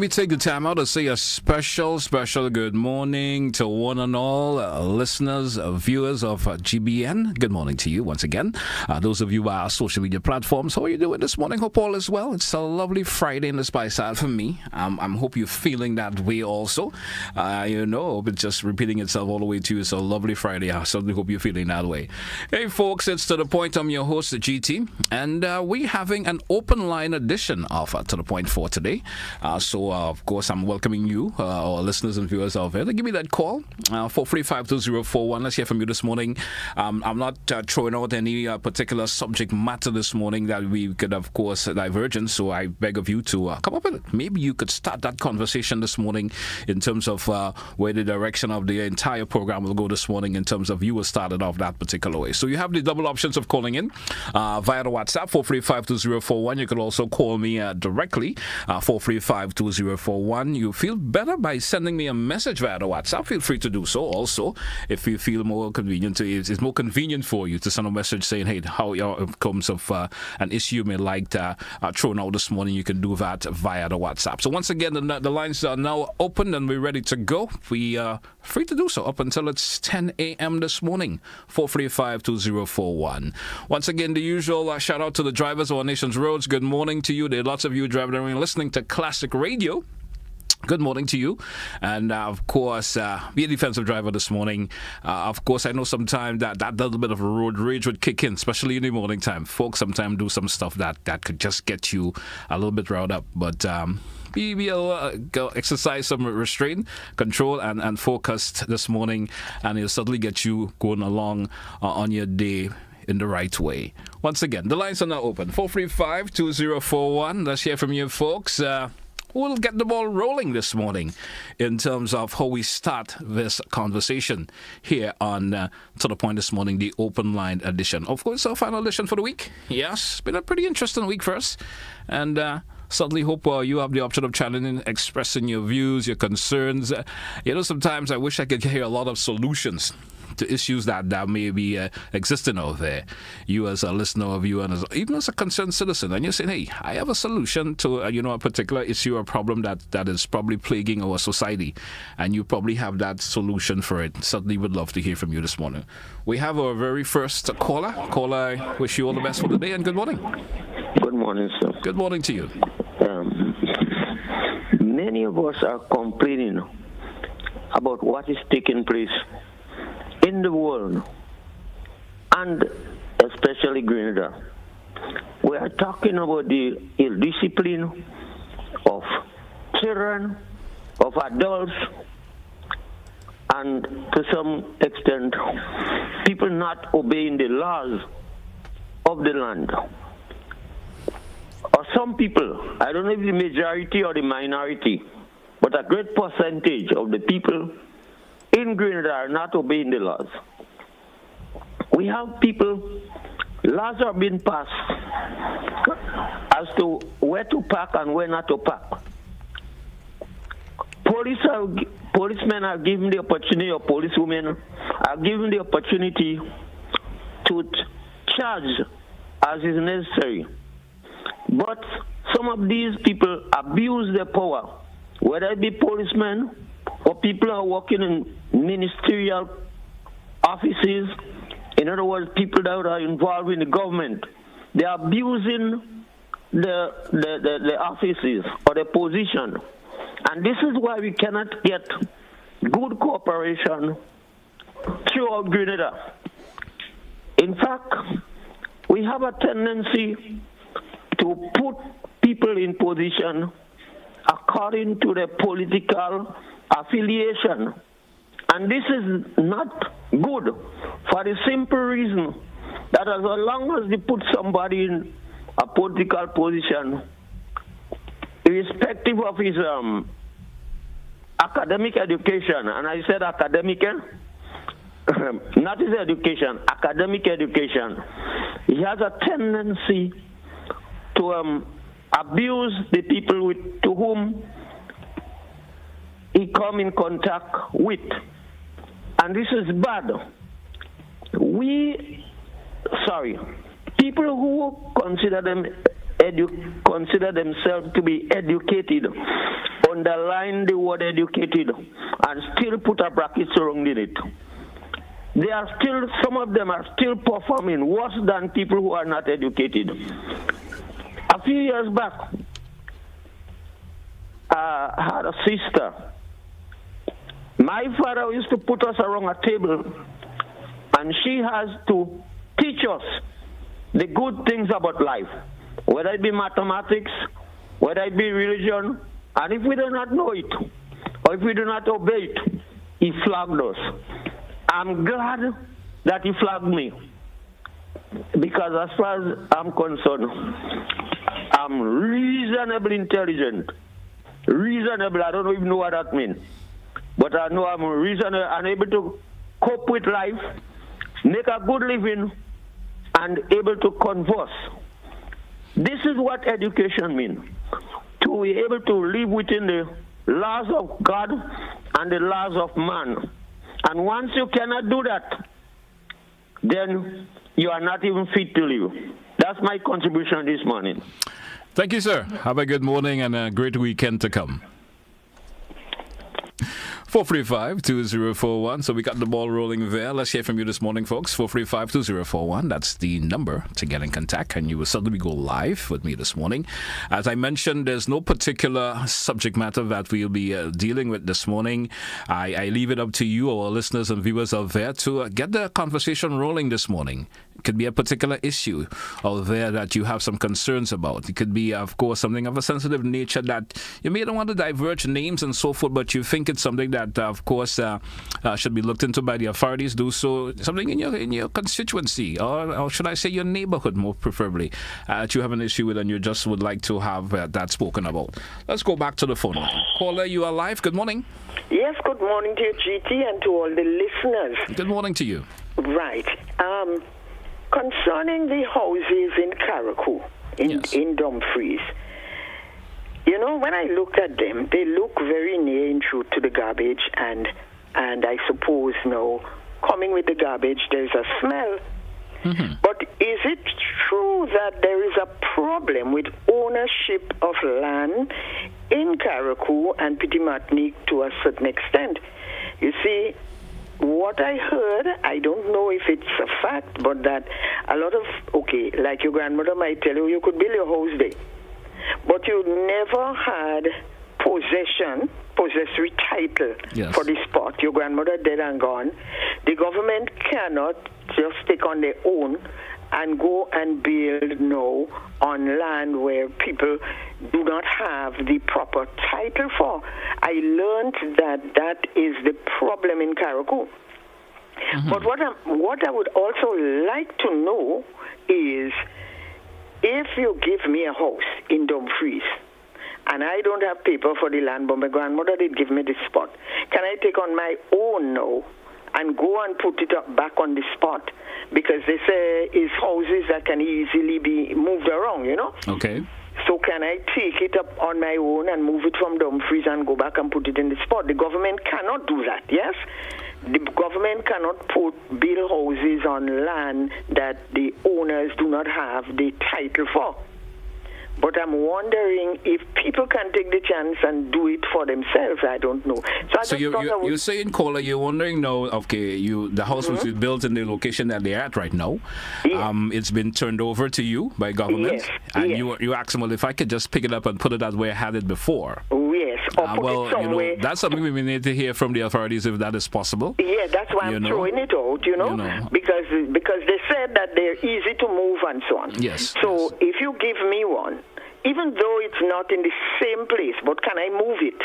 me take the time out to say a special good morning to one and all listeners, viewers of GBN. Good morning to you once again. Those of you on our social media platforms, how are you doing this morning? Hope all is well. It's a lovely Friday in the Spice Side for me. I hope you're feeling that way also. It's just repeating itself all the way to you. It's a lovely Friday. I certainly hope you're feeling that way. Hey, folks, it's To The Point. I'm your host, GT, and we're having an open line edition of To The Point for today. Of course, I'm welcoming you, our listeners and viewers out there, to give me that call, 435-2041. Let's hear from you this morning. I'm not throwing out any particular subject matter this morning that we could, of course, divergence, so I beg of you to come up with it. Maybe you could start that conversation this morning in terms of where the direction of the entire program will go this morning, in terms of you will start it off that particular way. So you have the double options of calling in via the WhatsApp, 435-2041. You could also call me directly, 435-2041. You feel better by sending me a message via the WhatsApp. Feel free to do so. Also, if you feel more convenient, it's more convenient for you to send a message saying, hey, how it comes of an issue you may like thrown out this morning, you can do that via the WhatsApp. So once again, the lines are now open and we're ready to go. We are free to do so up until it's 10 a.m. this morning, 435-2041. Once again, the usual shout out to the drivers of our nation's roads. Good morning to you. There are lots of you driving around listening to classic radio. Good morning to you. And of course, be a defensive driver this morning. Of course, I know sometimes that little bit of a road rage would kick in, especially in the morning time. Folks sometimes do some stuff that could just get you a little bit riled up. But exercise some restraint, control, and focused this morning, and it'll certainly get you going along on your day in the right way. Once again, the lines are now open. 435-2041. Let's hear from you, folks. We'll get the ball rolling this morning in terms of how we start this conversation here on To The Point this morning, the open line edition. Of course, our final edition for the week. Yes, it's been a pretty interesting week for us. And certainly hope you have the option of challenging, expressing your views, your concerns. Sometimes I wish I could hear a lot of solutions to issues that may be existing out there. You as a listener of you, and even as a concerned citizen, and you're saying, hey, I have a solution to a particular issue or problem that is probably plaguing our society, and you probably have that solution for it. Certainly would love to hear from you this morning. We have our very first caller. Caller, I wish you all the best for the day, and good morning. Good morning, sir. Good morning to you. Many of us are complaining about what is taking place in the world, and especially Grenada. We are talking about the ill discipline of children, of adults, and to some extent, people not obeying the laws of the land. Or some people, I don't know if the majority or the minority, but a great percentage of the people in Grenada are not obeying the laws. We have people, laws are being passed as to where to park and where not to park. Policemen are given the opportunity, or policewomen are given the opportunity to charge as is necessary. But some of these people abuse their power, whether it be policemen or people who are working in ministerial offices. In other words, people that are involved in the government. They are abusing the offices or the position. And this is why we cannot get good cooperation throughout Grenada. In fact, we have a tendency to put people in position according to their political affiliation. And this is not good for the simple reason that as long as they put somebody in a political position, irrespective of his academic education, and I said academic, not his education, academic education, he has a tendency to abuse the people to whom he come in contact with. And this is bad. People who consider themselves to be educated or underline the word educated and still put a bracket surrounding it. Some of them are still performing worse than people who are not educated. A few years back, I had a sister. My father used to put us around a table, and she has to teach us the good things about life, whether it be mathematics, whether it be religion, and if we do not know it, or if we do not obey it, he flagged us. I'm glad that he flagged me, because as far as I'm concerned, I'm reasonably intelligent. Reasonable, I don't even know what that means. But I know I'm reasonable and able to cope with life, make a good living, and able to converse. This is what education means. To be able to live within the laws of God and the laws of man. And once you cannot do that, then you are not even fit to live. That's my contribution this morning. Thank you, sir. Have a good morning and a great weekend to come. 435-2041. So we got the ball rolling there. Let's hear from you this morning, folks. 435-2041. That's the number to get in contact. And you will suddenly go live with me this morning. As I mentioned, there's no particular subject matter that we'll be dealing with this morning. I leave it up to you, our listeners and viewers out there, to get the conversation rolling this morning. It could be a particular issue out there that you have some concerns about. It could be, of course, something of a sensitive nature that you may not want to diverge names and so forth, but you think it's something that, of course, should be looked into by the authorities. Do so. Something in your constituency, or should I say your neighborhood, more preferably, that you have an issue with and you just would like to have that spoken about. Let's go back to the phone line. Caller, you are live. Good morning. Yes, good morning to you, GT, and to all the listeners. Good morning to you. Right. Concerning the houses in Carriacou, in Dumfries, you know, when I looked at them, they look very near in truth to the garbage, and I suppose now, coming with the garbage, there's a smell. Mm-hmm. But is it true that there is a problem with ownership of land in Carriacou and Petit Martinique to a certain extent? You see, what I heard, I don't know if it's a fact, but that a lot of, like your grandmother might tell you, you could build your house there, but you never had possessory title for the spot. Your grandmother dead and gone. The government cannot just take on their own and go and build now on land where people do not have the proper title for. I learned that is the problem in Carriacou. Mm-hmm. But what I would also like to know is, if you give me a house in Dumfries, and I don't have paper for the land, but my grandmother did give me the spot, can I take on my own now and go and put it up back on the spot? Because they say it's houses that can easily be moved around, you know? Okay. So can I take it up on my own and move it from Dumfries and go back and put it in the spot? The government cannot do that, yes? The government cannot build houses on land that the owners do not have the title for. But I'm wondering if people can take the chance and do it for themselves. I don't know. So you're saying, caller, you're wondering now, the house was built in the location that they're at right now. Yes. It's been turned over to you by government. Yes. And you ask them, well, if I could just pick it up and put it as where I had it before. Yes, or put it somewhere. You know, that's something we need to hear from the authorities if that is possible. Yeah, that's why I'm throwing it out, because they said that they're easy to move and so on. Yes. So if you give me one, even though it's not in the same place, but can I move it?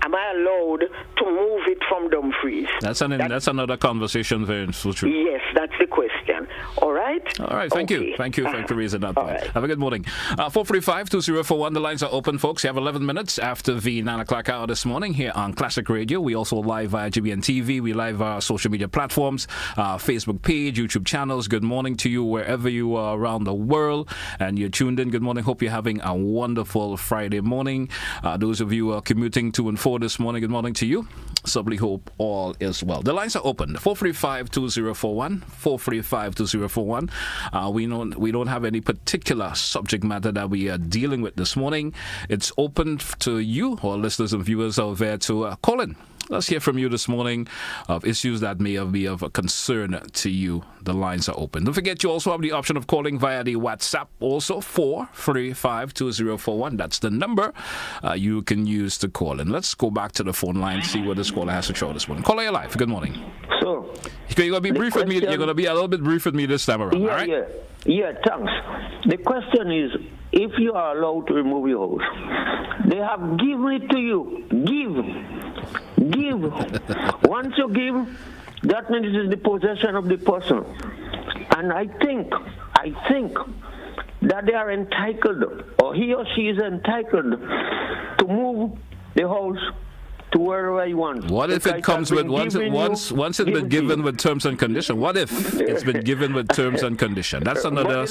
Am I allowed to move it from Dumfries? That's another conversation very true. Yes, that's the question. All right? All right, thank you. Thank you for raising that point. Right. Have a good morning. 435-2041, the lines are open, folks. You have 11 minutes after the 9 o'clock hour this morning here on Classic Radio. We also live via GBN TV. We live via social media platforms, Facebook page, YouTube channels. Good morning to you wherever you are around the world. And you're tuned in. Good morning. Hope you're having a wonderful Friday morning. Those of you commuting to and for this morning, good morning to you. Certainly hope all is well. The lines are open. 435-2041. 435-2041. We don't have any particular subject matter that we are dealing with this morning. It's open to you, or listeners and viewers out there, to call in. Let's hear from you this morning of issues that may be of a concern to you. The lines are open. Don't forget, you also have the option of calling via the WhatsApp, also 435-2041. That's the number you can use to call in. Let's go back to the phone line, see what this caller has to show this morning. Caller, you're live. Good morning. So, you're going to be brief with me. You're going to be a little bit brief with me this time around, all right? Yeah, thanks. The question is, if you are allowed to remove your house, they have given it to you. Give. Once you give, that means it is the possession of the person. And I think that they are entitled, or he or she is entitled, to move the house to wherever you want. What if it comes with once it's been given with terms and conditions? What if it's been given with terms and conditions? That's another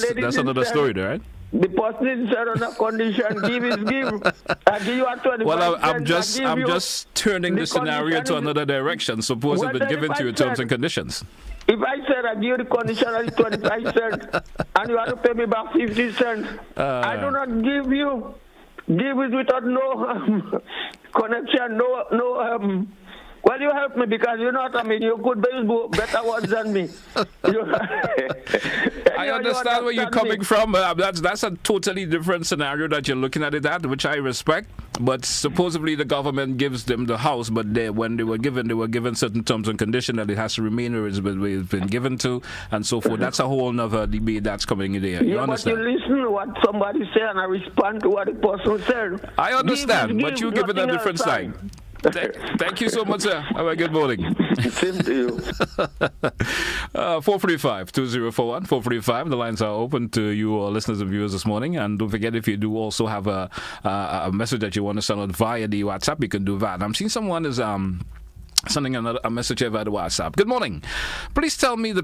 story, there, right? The person is set on a condition. Give is give. I give you a 25 Well, I'm just turning the scenario to another direction. Suppose it's been given to you with terms and conditions. If I said I give you the condition at 25 cents and you have to pay me back 50 cents, I do not give you. Give it without no connection, no. Well, you help me because you know what I mean. You could be better words than me. I understand where you're coming from. That's a totally different scenario that you're looking at it at, which I respect. But supposedly the government gives them the house, but when they were given certain terms and conditions that it has to remain where it's been given to, and so forth. That's a whole other debate that's coming in there. You understand? But you listen to what somebody said and I respond to what the person said. I understand, but you give it a different side. Thank you so much, sir. Have a good morning. Same to you. 435-2041. 435. The lines are open to you, listeners and viewers, this morning. And don't forget, if you do also have a message that you want to send out via the WhatsApp, you can do that. I'm seeing someone is sending a message here via the WhatsApp. Good morning. Please tell the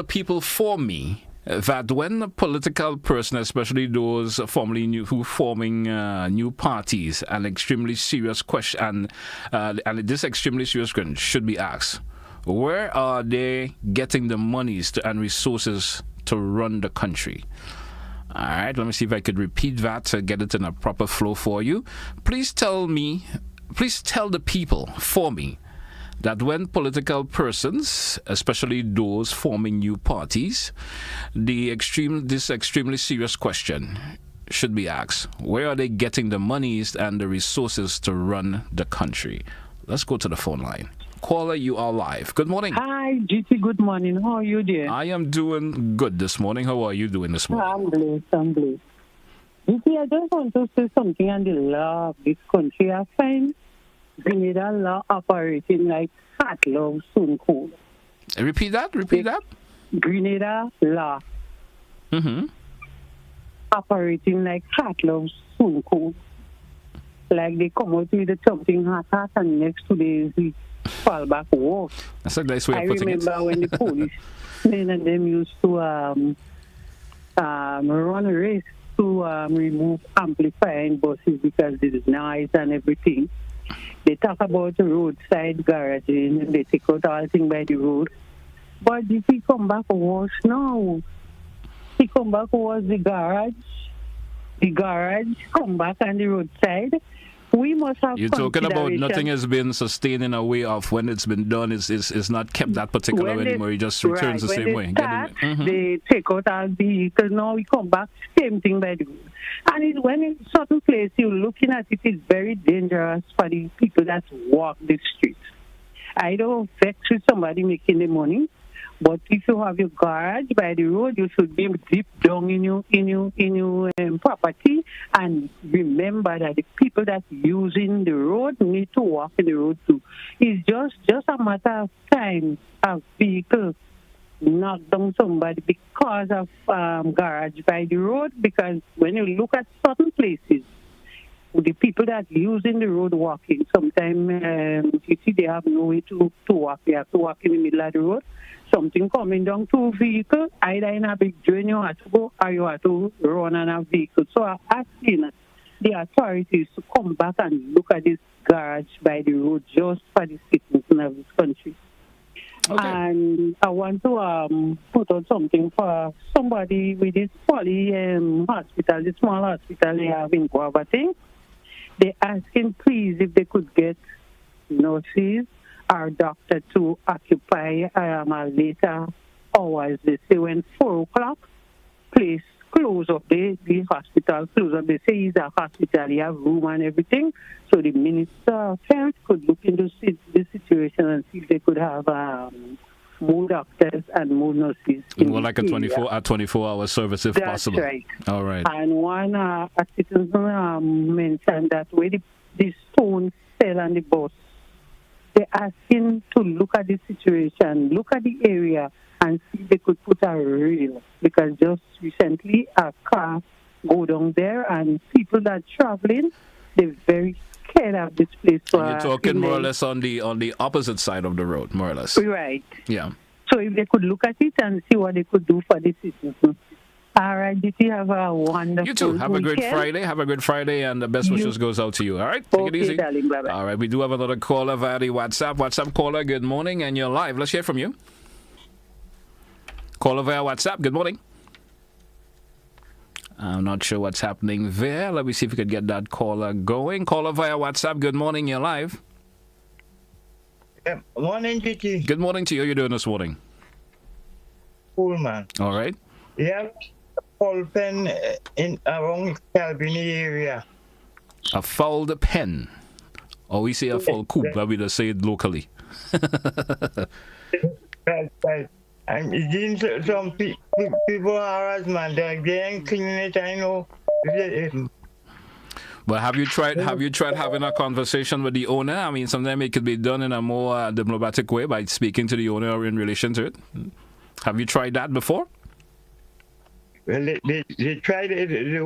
people for me that when a political person, especially those forming new parties, an extremely serious question, and this extremely serious question should be asked: where are they getting the monies and resources to run the country? All right, let me see if I could repeat that to get it in a proper flow for you. Please tell the people for me that when political persons, especially those forming new parties, this extremely serious question should be asked: where are they getting the monies and the resources to run the country? Let's go to the phone line. Caller, you are live. Good morning. Hi, GT. Good morning. How are you doing? I am doing good this morning. How are you doing this morning? I'm blessed. GT, I just want to say something on the law of this country. I find Grenada law operating like hot love soon cool. Repeat that. Grenada law. Operating like hot love soon cool. Like they come out with something hot and next 2 days we fall back worse. That's a nice way of putting it. I remember when the police men and them used to run a race to remove amplifying buses because there's noise and everything. They talk about the roadside garaging and they take out all things by the road. But if he come back worse now, he come back was the garage come back on the roadside. We must have. You're talking about nothing has been sustained in a way of when it's been done is not kept that particular way anymore. It just returns the same way. They take out our vehicles. Now we come back, same thing by the road. And when in certain place you're looking at it, it's very dangerous for the people that walk the streets. I don't vex with somebody making the money, but if you have your garage by the road, you should be deep down in your property and remember that the people that using the road need to walk in the road too. It's just a matter of time of vehicle knock down somebody because of garage by the road, because when you look at certain places, the people that using the road walking, sometimes you see they have no way to walk. They have to walk in the middle of the road. Something coming down to a vehicle, either in a big drain you have to go or you have to run on a vehicle. So I've seen the authorities to come back and look at this garage by the road just for the citizens of this country. Okay. And I want to put out something for somebody with this poly hospital, the small hospital they have in Guava thing. They're asking, please, if they could get nurses or doctor to occupy a later hours. They say when 4 o'clock, please close up the hospital, close up. They say it's a hospital, you have room and everything. So the Minister of Health could look into the situation and see if they could have more doctors and more nurses. More like a 24-hour service if possible. That's right. All right. And one a citizen mentioned that where the stone fell on the bus, they're asking to look at the situation, look at the area, and see if they could put a rail. Because just recently, a car go down there, and people that are traveling, they're very scared of this place. And you're talking more or less on the opposite side of the road, more or less. Right. Yeah. So if they could look at it and see what they could do for the citizens. All right, did you have a wonderful You too. Have weekend? a great Friday. Have a good Friday, and the best wishes goes out to you. All right? Take it easy. Darling, bye-bye. All right, we do have another caller via the WhatsApp. WhatsApp caller, good morning, and you're live. Let's hear from you. Caller via WhatsApp, good morning. I'm not sure what's happening there. Let me see if we could get that caller going. Caller via WhatsApp, good morning, you're live. Morning, Gigi. Good morning to you. How are you doing this morning? Cool, man. All right. Yeah, ball pen in around Calvini area. A fouled pen. Or we say a foul coop, but we just say it locally. Right. And some people harass, man. They ain't cleaning it, I know. But have you tried having a conversation with the owner? I mean, sometimes it could be done in a more diplomatic way by speaking to the owner in relation to it. Have you tried that before? Well, they tried it. The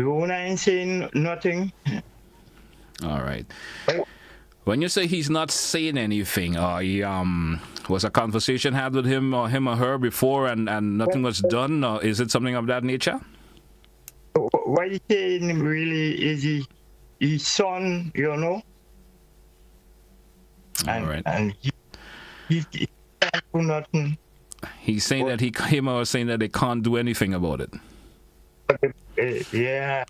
owner ain't saying nothing. All right. When you say he's not saying anything, was a conversation had with him or her before and nothing was done, or is it something of that nature? What he's saying really is his son, you know. All right. And he can't do nothing. He's saying that him or saying that they can't do anything about it. Yeah.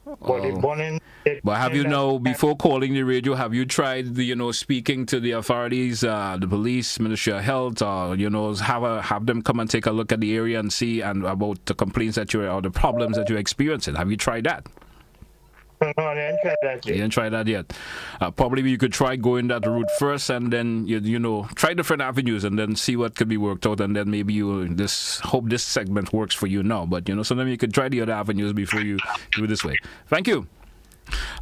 But have you now, before calling the radio, have you tried, speaking to the authorities, the police, Ministry of Health, or have them come and take a look at the area and see about the complaints or the problems that you're experiencing? Have you tried that? No, I didn't try that yet. You didn't try that yet. Probably you could try going that route first, and then try different avenues, and then see what could be worked out, and then maybe you hope this segment works for you now. But sometimes you could try the other avenues before you do it this way. Thank you.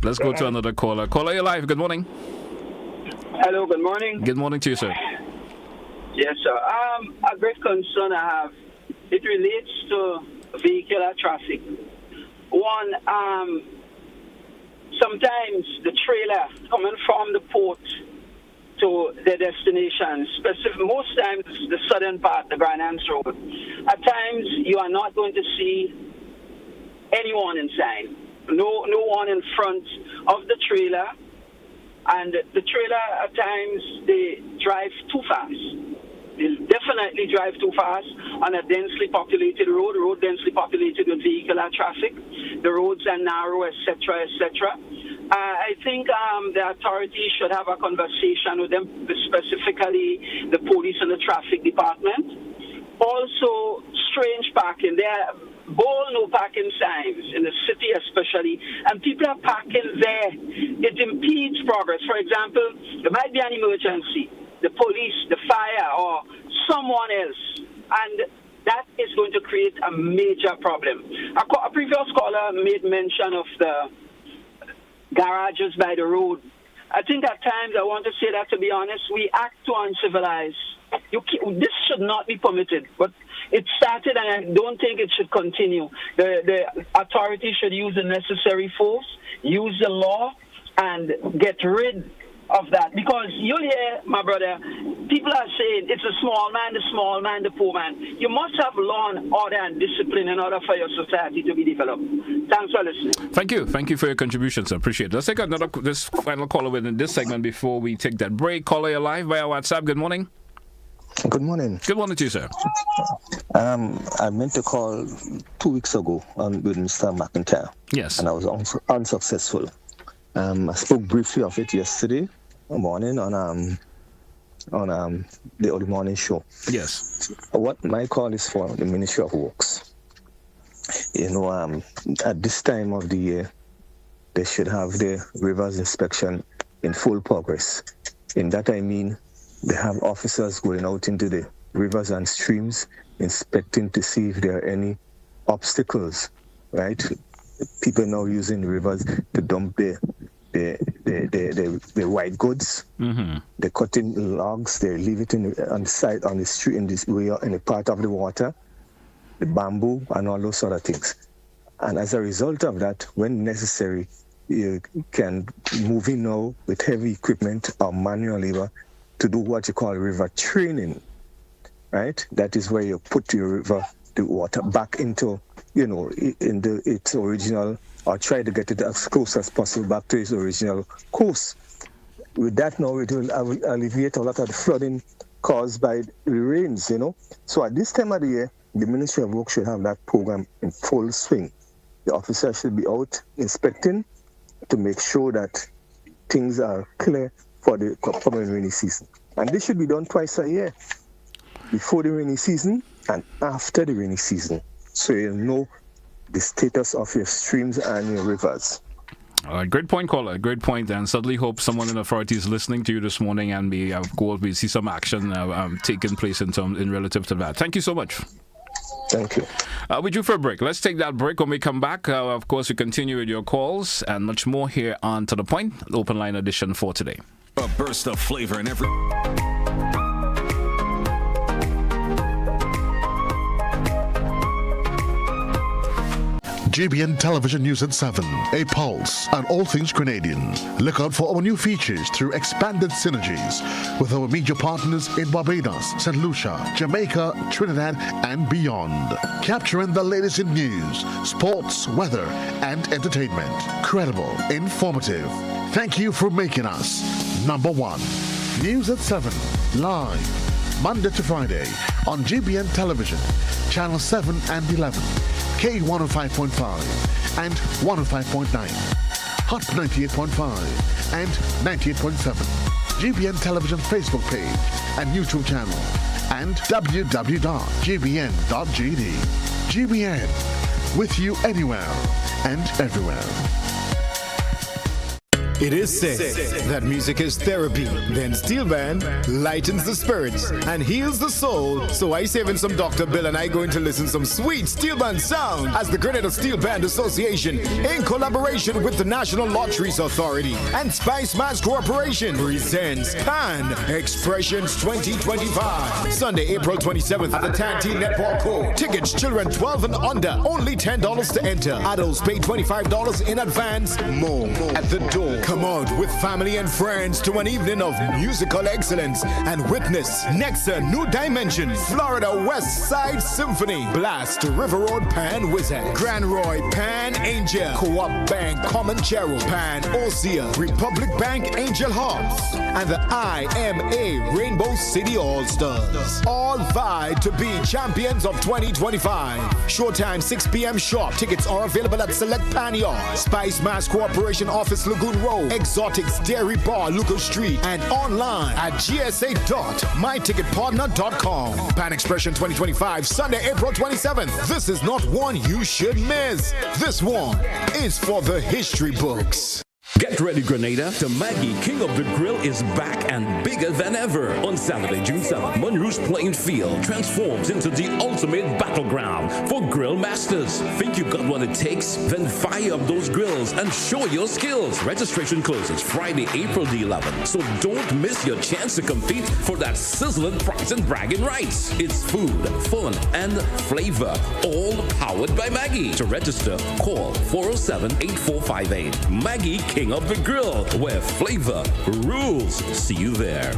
Let's go to another caller. Caller, you're live. Good morning. Hello. Good morning. Good morning to you, sir. Yes, sir. A great concern I have. It relates to vehicular traffic. One. Sometimes the trailer coming from the port to their destination, most times the southern part, the Grand Anse Road, at times you are not going to see anyone inside. No one in front of the trailer, and the trailer at times they drive too fast. They definitely drive too fast on a densely populated road densely populated with vehicular traffic. The roads are narrow, etc., etc. I think the authorities should have a conversation with them, specifically the police and the traffic department. Also, strange parking. There are no parking signs in the city especially, and people are parking there. It impedes progress. For example, there might be an emergency. The police, the fire, or someone else, and that is going to create a major problem. A previous caller made mention of the garages by the road. I think at times, I want to say that, to be honest, we act too uncivilized. This should not be permitted, but it started, and I don't think it should continue. The authorities should use the necessary force, use the law, and get rid of that, because you'll hear, my brother, people are saying it's the small man, the poor man. You must have law and order and discipline in order for your society to be developed. Thanks for listening. Thank you for your contributions. I appreciate it. Let's take this final caller within this segment before we take that break. Caller, you're live via WhatsApp. Good morning. Good morning. Good morning to you, sir. I meant to call 2 weeks ago with Mr. McIntyre. Yes. And I was unsuccessful. I spoke briefly of it yesterday morning on the early morning show. Yes. What my call is for the Ministry of Works. At this time of the year, they should have the rivers inspection in full progress. In that I mean, they have officers going out into the rivers and streams, inspecting to see if there are any obstacles, right? People now using the rivers to dump the white goods. Mm-hmm. They're cutting logs. They leave it on the side, on the street, in the part of the water, the bamboo, and all those sort of things. And as a result of that, when necessary, you can move in now with heavy equipment or manual labor to do what you call river training, right? That is where you put the water back into, its original, or try to get it as close as possible back to its original course. With that now, it will alleviate a lot of the flooding caused by the rains, So at this time of the year, the Ministry of Work should have that program in full swing. The officers should be out inspecting to make sure that things are clear for the coming rainy season. And this should be done twice a year, before the rainy season and after the rainy season, so you know the status of your streams and your rivers. Great point, caller. Great point, and certainly hope someone in authority is listening to you this morning, and we see some action taking place in relative to that. Thank you so much. Thank you. We're due for a break. Let's take that break. When we come back, of course, we continue with your calls and much more here on To The Point, Open Line edition for today. A burst of flavor in every... GBN Television News at 7, a pulse on all things Grenadian. Look out for our new features through expanded synergies with our media partners in Barbados, St. Lucia, Jamaica, Trinidad, and beyond. Capturing the latest in news, sports, weather, and entertainment. Credible, informative. Thank you for making us number one. News at 7, live, Monday to Friday on GBN Television, Channel 7 and 11. K105.5 and 105.9, Hot 98.5 and 98.7, GBN Television Facebook page and YouTube channel, and www.gbn.gd. GBN, with you anywhere and everywhere. It is said that music is therapy. Then Steel Band lightens the spirits and heals the soul. So I saving some Dr. Bill and I going to listen some sweet Steel Band sound as the Grenada Steel Band Association, in collaboration with the National Lotteries Authority and Spice Mass Corporation, presents Pan Expressions 2025. Sunday, April 27th at the Tanty Netball Court. Tickets, children 12 and under, only $10 to enter. Adults pay $25 in advance. More at the door. Come out with family and friends to an evening of musical excellence and witness Nexa New Dimension, Florida West Side Symphony, Blast, River Road Pan Wizard, Grand Roy Pan Angel, Co-op Bank Comanchero, Pan Osea, Republic Bank Angel Hobbs, and the IMA Rainbow City All-Stars. All vied to be champions of 2025. Showtime 6 p.m. sharp. Tickets are available at Select Pan Yard, Spice Mass Corporation Office, Lagoon Road, Exotics Dairy Bar, Lucas Street, and online at gsa.myticketpartner.com. Pan Expression 2025, Sunday, April 27th. This is not one you should miss. This one is for the history books. Get ready, Grenada. The Maggie King of the Grill is back and bigger than ever. On Saturday, June 7th, Monroe's Playing Field transforms into the ultimate battleground for grill masters. Think you got what it takes? Then fire up those grills and show your skills. Registration closes Friday, April the 11th. So don't miss your chance to compete for that sizzling prize and bragging rights. It's food, fun, and flavor, all powered by Maggie. To register, call 407-8458. Maggie King King of the Grill, where flavor rules. See you there.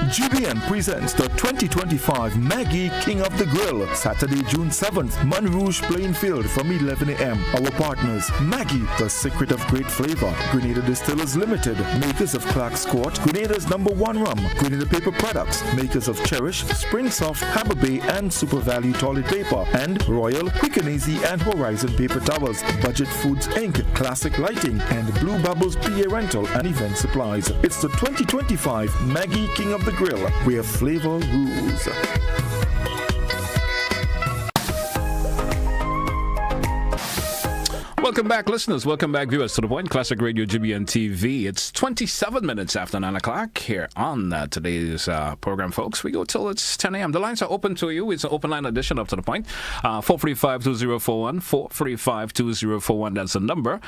GBN presents the 2025 Maggie King of the Grill, Saturday, June 7th, Monrouge Plainfield from 11 a.m. Our partners, Maggie, the secret of great flavor, Grenada Distillers Limited, makers of Clark's Court, Grenada's #1 rum, Grenada Paper Products, makers of Cherish, Spring Soft, Harbour Bay and Super Value Toilet Paper, and Royal, Quick and Easy and Horizon Paper Towels, Budget Foods Inc., Classic Lighting, and Blue Bubbles PA Rental and Event Supplies. It's the 2025 Maggie King of the Grill, where flavor rules. Welcome back, listeners. Welcome back, viewers, to The Point, Classic Radio GBN TV. It's 27 minutes after 9 o'clock here on today's program, folks. We go till it's 10 a.m. The lines are open to you. It's an open line edition of To The Point. 435-2041, 435-2041. That's the number.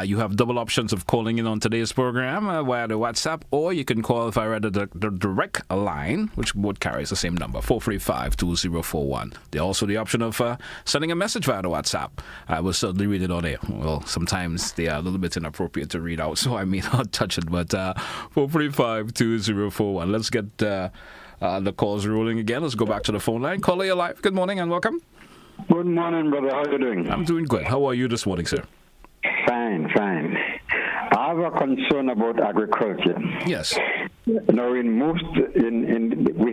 You have double options of calling in on today's program via the WhatsApp, or you can call via the direct line, which both carries the same number, 435-2041. There's also the option of sending a message via the WhatsApp. I will certainly read it on air. Well, sometimes they are a little bit inappropriate to read out, so I may not touch it, but 435-2041. Let's get the calls rolling again. Let's go back to the phone line. Caller, you're live. Good morning and welcome. Good morning, brother. How are you doing? I'm doing good. How are you this morning, sir? Fine. I have a concern about agriculture. Yes. Now, we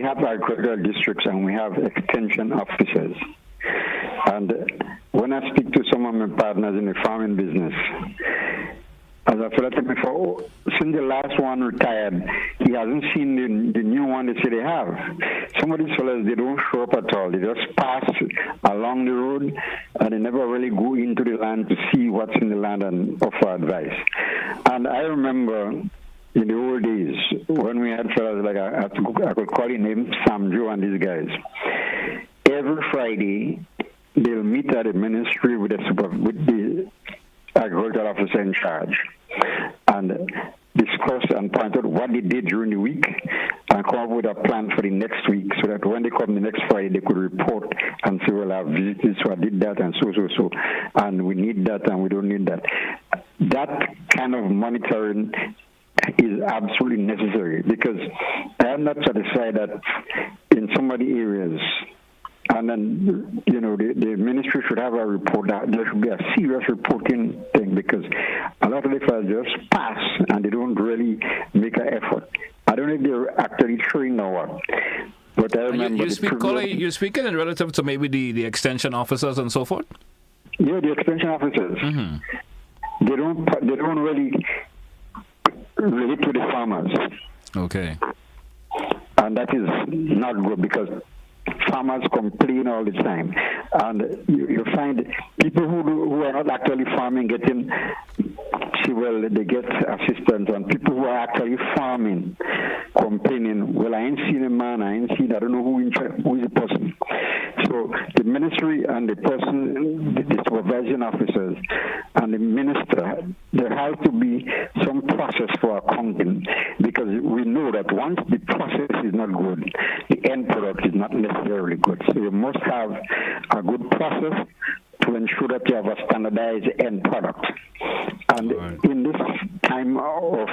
have agricultural districts and we have extension officers. And when I speak to some of my partners in the farming business, as I feel like before, since the last one retired, he hasn't seen the new one they say they have. Some of these fellas, they don't show up at all. They just pass along the road and they never really go into the land to see what's in the land and offer advice. And I remember in the old days when we had fellas like I could call him name Sam Joe and these guys. Every Friday, they'll meet at the ministry with the agricultural officer in charge and discuss and point out what they did during the week and come up with a plan for the next week so that when they come the next Friday, they could report and say, well, I've visited, so I did that and so. And we need that and we don't need that. That kind of monitoring is absolutely necessary because I am not satisfied that in some of the areas, and then, the ministry should have a report. There should be a serious reporting thing because a lot of the files just pass and they don't really make an effort. I don't know if they're actually trained or what. But I remember you're speaking in relative to maybe the extension officers and so forth? Yeah, the extension officers. Mm-hmm. They don't really relate to the farmers. Okay. And that is not good because farmers complain all the time, and you find people who are not actually farming getting, they get assistance, and people who are actually farming complaining, well, I ain't seen a man, I don't know who is the person. So the ministry and the person, the supervision officers and the minister, there has to be some process for accounting because we know that once the process is not good, the end product is not necessarily good. So you must have a good process to ensure that you have a standardized end product. And in this time of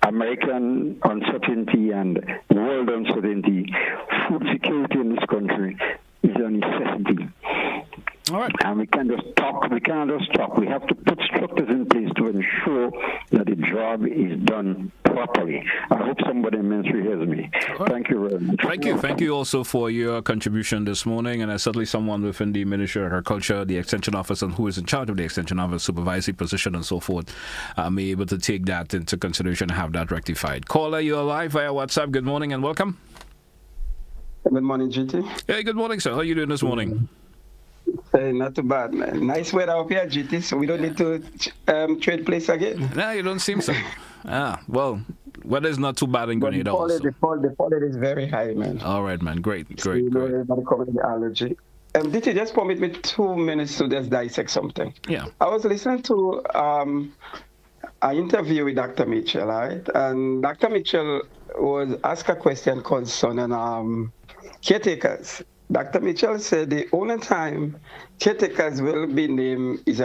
American uncertainty and world uncertainty, food security in this country is a necessity. All right. And we can't just talk. We have to put structures in place to ensure that the job is done properly. I hope somebody in ministry hears me. Right. Thank you very much. Thank you. Thank you also for your contribution this morning. And certainly someone within the Ministry of Agriculture, the Extension Officer, who is in charge of the Extension Office, supervisory position and so forth, may be able to take that into consideration and have that rectified. Caller, you're live via WhatsApp. Good morning and welcome. Good morning, GT. Hey, good morning, sir. How are you doing this morning? Hey, not too bad, man. Nice weather up here, GT, so we don't need to trade place again. No, you don't seem so. Well, weather is not too bad in Grenada also. The pollen is very high, man. All right, man. Great. Everybody covering the allergy. Did you just permit me 2 minutes to just dissect something? Yeah. I was listening to an interview with Dr. Mitchell, right? And Dr. Mitchell was asked a question concerning caretakers. Dr. Mitchell said the only time caretakers will be named is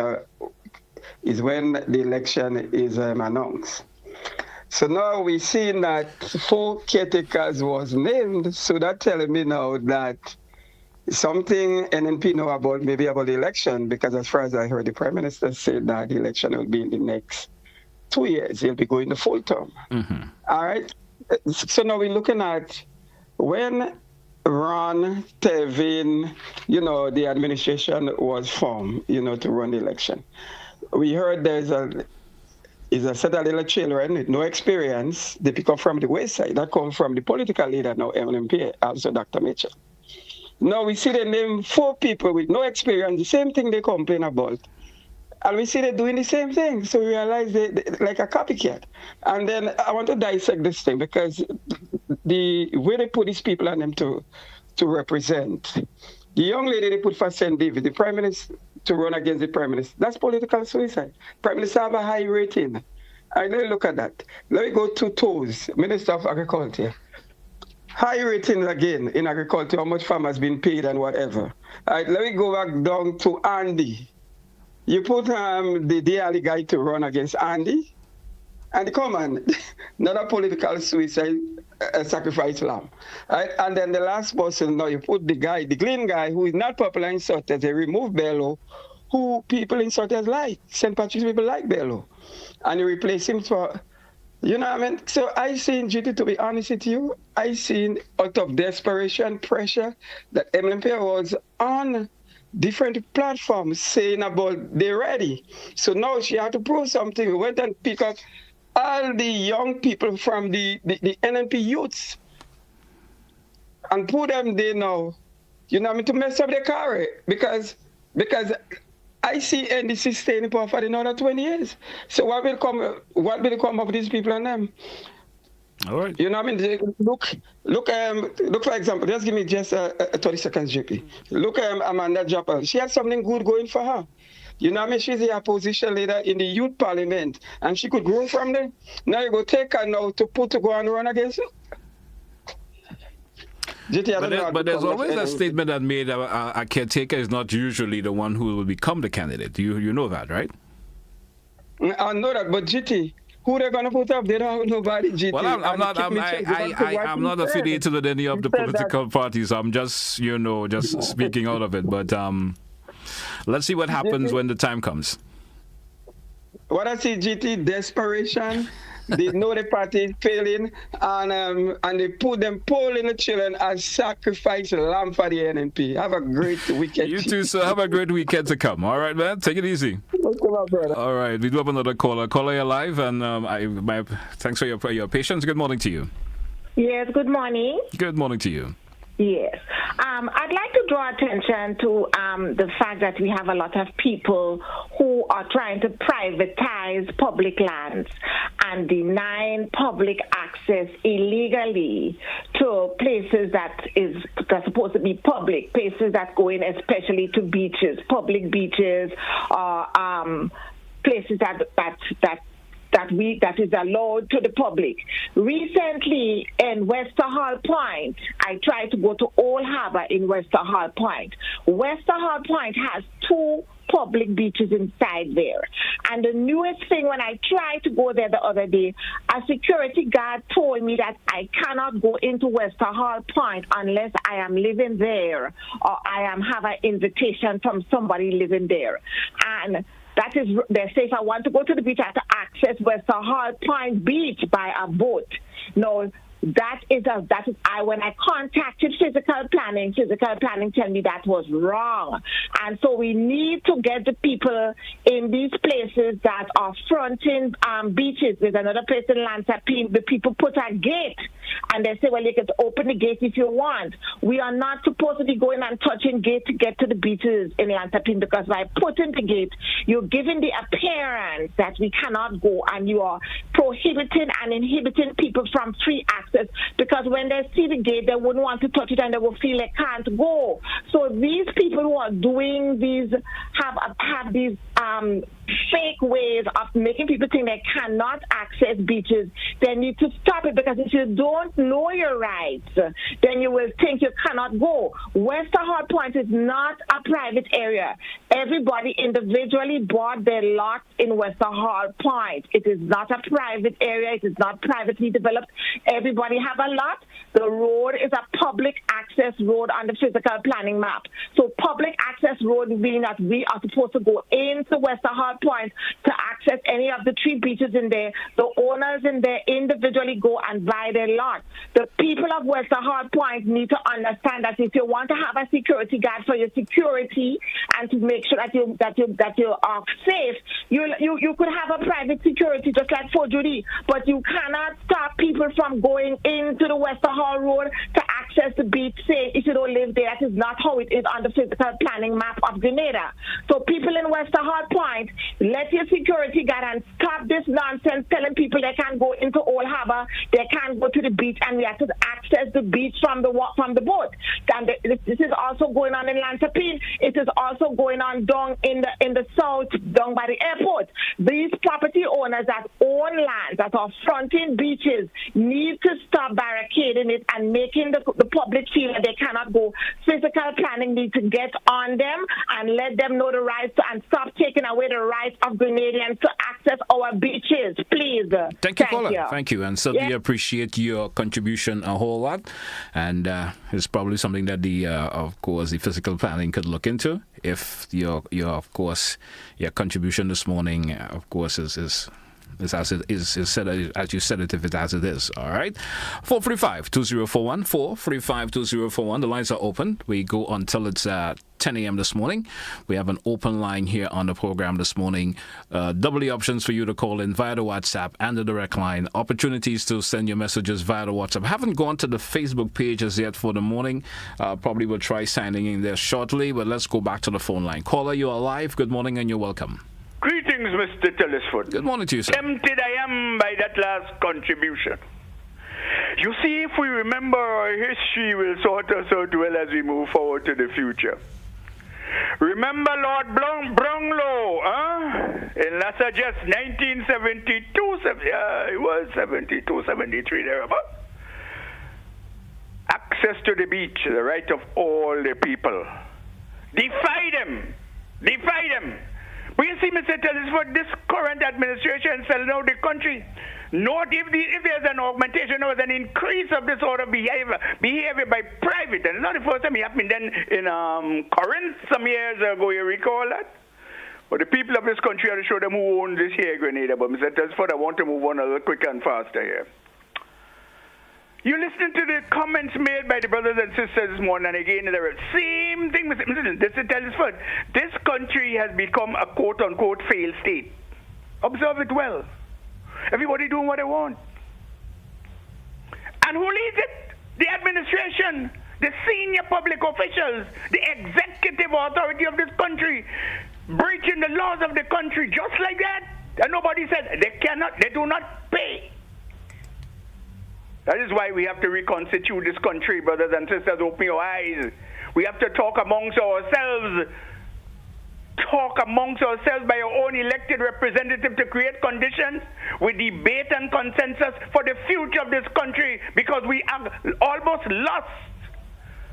is when the election is announced. So now we see that 4 caretakers was named, so that telling me now that something NNP know about, maybe about the election, because as far as I heard, the Prime Minister said that the election will be in the next 2 years. He'll be going to full term. Mm-hmm. All right. So now we're looking at when Ron, Tevin, the administration was formed, to run the election. We heard there's a set of little children with no experience. They pick up from the wayside. That comes from the political leader now, MLMP, also Dr. Mitchell. Now we see they name 4 people with no experience, the same thing they complain about. And we see they're doing the same thing. So we realize they like a copycat. And then I want to dissect this thing because the way they put these people on them to represent. The young lady they put for St. David, the Prime Minister, to run against the Prime Minister, that's political suicide. Prime Minister have a high rating. And let me look at that. Let me go to Toes, Minister of Agriculture. High rating again in agriculture, how much farmers been paid and whatever. All right, let me go back down to Andy. You put the DLE guy to run against Andy, and come on, not a political suicide, sacrifice lamb. Right? And then the last person, now you put the Glen guy, who is not popular in Sortes, they remove Bello, who people in Sortes like. St. Patrick's people like Bello. And you replace him for, what I mean? So I seen, GT, to be honest with you, I seen out of desperation, pressure, that MLMP was on different platforms saying about they're ready. So now she had to prove something. We went and pick up all the young people from the NNP youths and put them there now, to mess up their career. Because I see NDC staying in power for another 20 years. So what will come of these people and them? All right. Look, for example, just give me just 30 seconds, JP. Look, Amanda Japal. She had something good going for her. She's the opposition leader in the youth parliament, and she could grow from there. Now you go take her now to go and run against her. But there's always a statement that made a caretaker is not usually the one who will become the candidate. You know that, right? I know that, but GT, who they're gonna put up? They don't have nobody. GT. Well, I'm not affiliated with any of the political parties. I'm just speaking out of it. But let's see what happens when the time comes. What I see, GT, desperation. They know the party is failing, and they put them polling the children as sacrifice lamb for the NNP. Have a great weekend. You too, sir. Have a great weekend to come. All right, man. Take it easy. Okay, my brother. All right. We do have another caller. Caller, you're live, and thanks for your patience. Good morning to you. Yes, good morning. Good morning to you. Yes. I'd like to draw attention to the fact that we have a lot of people who are trying to privatize public lands and denying public access illegally to places that are supposed to be public, places that go in especially to beaches, public beaches, or places that is allowed to the public. Recently in Wester Hall Point, I tried to go to Old Harbor in Wester Hall Point. Wester Hall Point has 2 public beaches inside there. And the newest thing, when I tried to go there the other day, a security guard told me that I cannot go into Wester Hall Point unless I am living there or I have an invitation from somebody living there. And that is, they say if I want to go to the beach, I have to access Wester Hall Point Beach by a boat. No, when I contacted physical planning told me that was wrong. And so we need to get the people in these places that are fronting beaches. There's another place in Lansapine, the people put a gate and they say, well, you can open the gate if you want. We are not supposed to be going and touching gate to get to the beaches in Lansapine, because by putting the gate, you're giving the appearance that we cannot go, and you are prohibiting and inhibiting people from free access access, because when they see the gate, they wouldn't want to touch it and they will feel they can't go. So these people who are doing these have these fake ways of making people think they cannot access beaches. They need to stop it, because if you don't know your rights, then you will think you cannot go. Westerhall Point is not a private area. Everybody individually bought their lot in Westerhall Point. It is not a private area. It is not privately developed. Everybody have a lot. The road is a public access road on the physical planning map. So public access road means that we are supposed to go into Westerhall Point to access any of the 3 beaches in there. The owners in there individually go and buy their lot. The people of Westerhall Point need to understand that if you want to have a security guard for your security and to make sure that you are safe, you could have a private security just like Fort Judy, but you cannot stop people from going into the Westerhall Road to access the beach safe if you don't live there. That is not how it is on the physical planning map of Grenada. So people in Westerhall Point, let your security guard and stop this nonsense telling people they can't go into Old Harbor, they can't go to the beach, and we have to access the beach from the boat. And this is also going on in Lantapine. It is also going on down in the south, down by the airport. These property owners that own lands that are fronting beaches need to stop barricading it and making the public feel that they cannot go. Physical planning needs to get on them and let them know the rights and stop taking away the rights of Grenadians to access our beaches, please. Thank you, caller. Thank you, and certainly appreciate your contribution a whole lot. And it's probably something that of course, the physical planning could look into. If your contribution this morning, of course, is as it is said, as you said it, if it's as it is. All right. 435-2041, 435-2041. The lines are open. We go until it's 10 a.m. this morning. We have an open line here on the program this morning. Double the options for you to call in via the WhatsApp and the direct line. Opportunities to send your messages via the WhatsApp. Haven't gone to the Facebook page as yet for the morning. Probably will try signing in there shortly, but let's go back to the phone line. Caller, you are live. Good morning and you're welcome. Greetings, Mr. Telesford. Good morning to you, sir. Tempted I am by that last contribution. You see, if we remember our history, will sort us out well as we move forward to the future. Remember Lord Brownlow, in Lassa just 1972, it was 72, 73, thereabout. Access to the beach, the right of all the people. Defy them. But you see, Mr. Telesford, this current administration selling out the country. Note if there's an augmentation or an increase of this sort of behavior by private, and not the first time it happened then in Corinth some years ago, you recall that? But the people of this country are to show them who owns this here Grenada. But Mr. Telesford, I want to move on a little quicker and faster here. You listen to the comments made by the brothers and sisters this morning, and again, the same thing. Mr. Telesford, this country has become a quote-unquote failed state. Observe it well. Everybody doing what they want. And who leads it? The administration, the senior public officials, the executive authority of this country, breaching the laws of the country just like that. And nobody said they do not pay. That is why we have to reconstitute this country, brothers and sisters. Open your eyes. We have to talk amongst ourselves. Talk amongst ourselves by our own elected representative to create conditions with debate and consensus for the future of this country, because we are almost lost.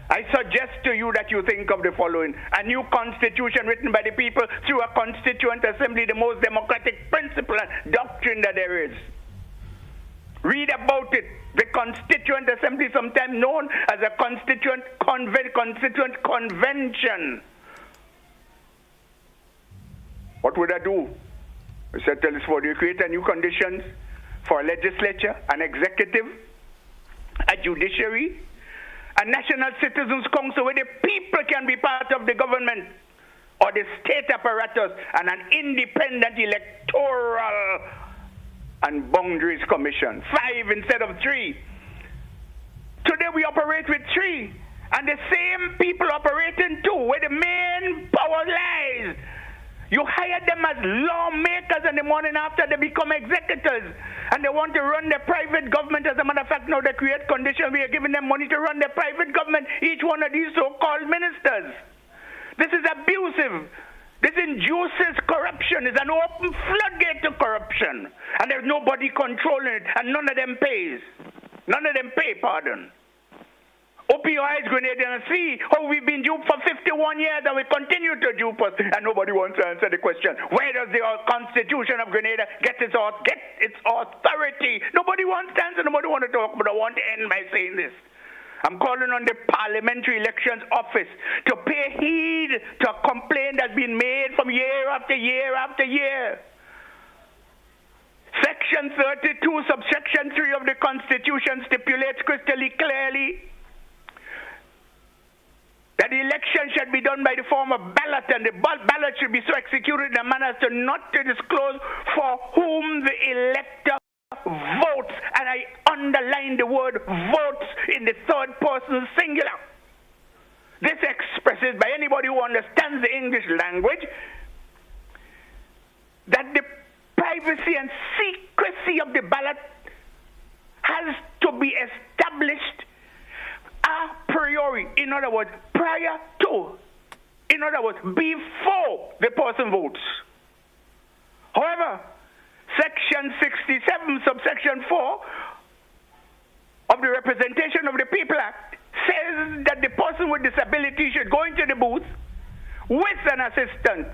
I suggest to you that you think of the following: a new constitution written by the people through a constituent assembly, the most democratic principle and doctrine that there is. Read about it. The Constituent Assembly, sometimes known as a Constituent Convention. What would I do? Mr. Telesford, you create a new conditions for a legislature, an executive, a judiciary, a national citizens council where the people can be part of the government or the state apparatus, and an independent electoral and boundaries commission. 5 instead of 3. Today we operate with 3, and the same people operate in 2, where the main power lies. You hire them as lawmakers in the morning after they become executors. And they want to run their private government. As a matter of fact, now they create conditions where you're giving them money to run their private government, each one of these so-called ministers. This is abusive. This induces corruption. It's an open floodgate to corruption. And there's nobody controlling it. And none of them pays. None of them pay, pardon. Opioids, Grenadians, see how we've been duped for 51 years and we continue to dupe us, and nobody wants to answer the question. Where does the Constitution of Grenada get its authority? Nobody wants to answer, nobody wants to talk, but I want to end by saying this. I'm calling on the Parliamentary Elections Office to pay heed to a complaint that's been made from year after year after year. Section 32, subsection 3 of the Constitution stipulates crystal clearly that the election should be done by the form of ballot, and the ballot should be so executed in a manner as to not to disclose for whom the elector votes, and I underline the word votes in the third person singular. This expresses by anybody who understands the English language that the privacy and secrecy of the ballot has to be established a priori, in other words, prior to, in other words, before the person votes. However, Section 67, subsection 4 of the Representation of the People Act says that the person with disability should go into the booth with an assistant.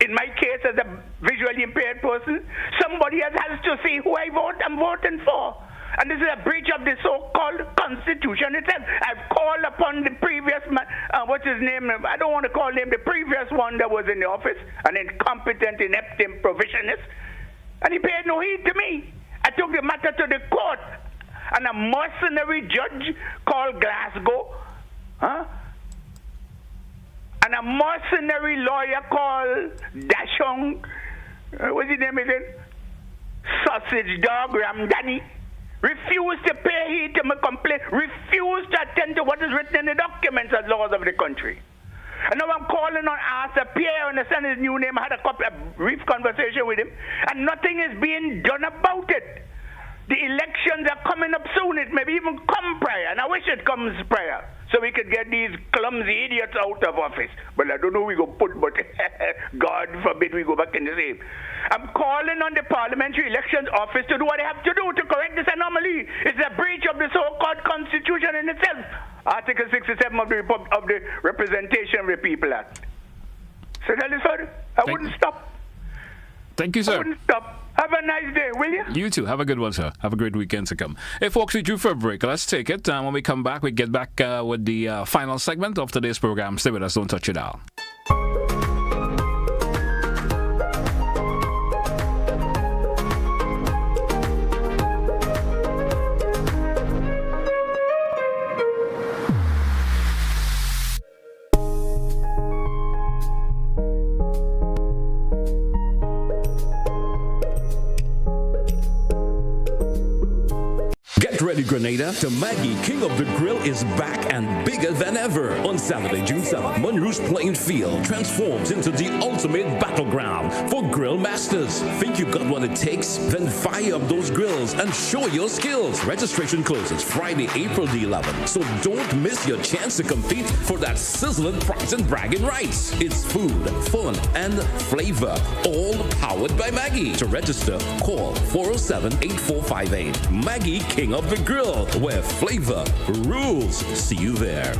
In my case, as a visually impaired person, somebody else has to see who I'm voting for. And this is a breach of the so-called Constitution itself. I've called upon the previous man, what's his name? I don't want to call him the previous one that was in the office, an incompetent, inept improvisionist, and he paid no heed to me. I took the matter to the court, and a mercenary judge called Glasgow, and a mercenary lawyer called Dashong, what's his name again? Sausage Dog Ramdani, refused to pay heed to my complaint, refused to attend to what is written in the documents and laws of the country. And now I'm calling on Arthur Pierre, understand his new name. I had a brief conversation with him, and nothing is being done about it. The elections are coming up soon. It may even come prior, and I wish it comes prior, so we could get these clumsy idiots out of office. But I don't know who we go put, but God forbid we go back in the same. I'm calling on the Parliamentary Elections Office to do what they have to do to correct this anomaly. It's a breach of the so-called Constitution in itself. Article 67 of the Representation of the People Act. So Telesford, I wouldn't stop. Thank you, sir. I wouldn't stop. Have a nice day, will you? You too. Have a good one, sir. Have a great weekend to come. Hey, folks, we drew for a break. Let's take it. When we come back, we get back with the final segment of today's program. Stay with us. Don't touch it out. Ready, Grenada? The Maggie King of the Grill is back and bigger than ever. On Saturday, June 7th, Monroe's playing field transforms into the ultimate battleground for grill masters. Think you got what it takes? Then fire up those grills and show your skills. Registration closes Friday, April the 11th, so don't miss your chance to compete for that sizzling prize and bragging rights. It's food, fun, and flavor, all powered by Maggie. To register, call 407-8458. Maggie King of the Grill, where flavor rules. See you there.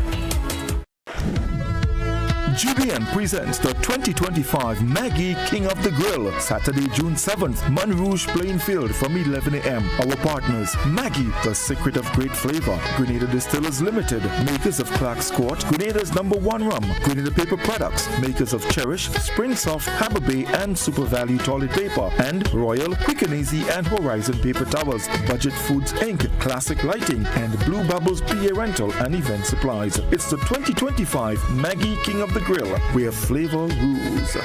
GBN presents the 2025 Maggie King of the Grill, Saturday, June 7th, Mon Rouge Plain Field from 11 a.m. Our partners, Maggie, the secret of great flavor, Grenada Distillers Limited, makers of Clark's Court, Grenada's #1 rum, Grenada Paper Products, makers of Cherish, Spring Soft, Harbour Bay, and Super Value Toilet Paper, and Royal, Quick and Easy, and Horizon Paper Towels, Budget Foods Inc., Classic Lighting, and Blue Bubbles PA Rental and Event Supplies. It's the 2025 Maggie King of the Grill, where flavor rules.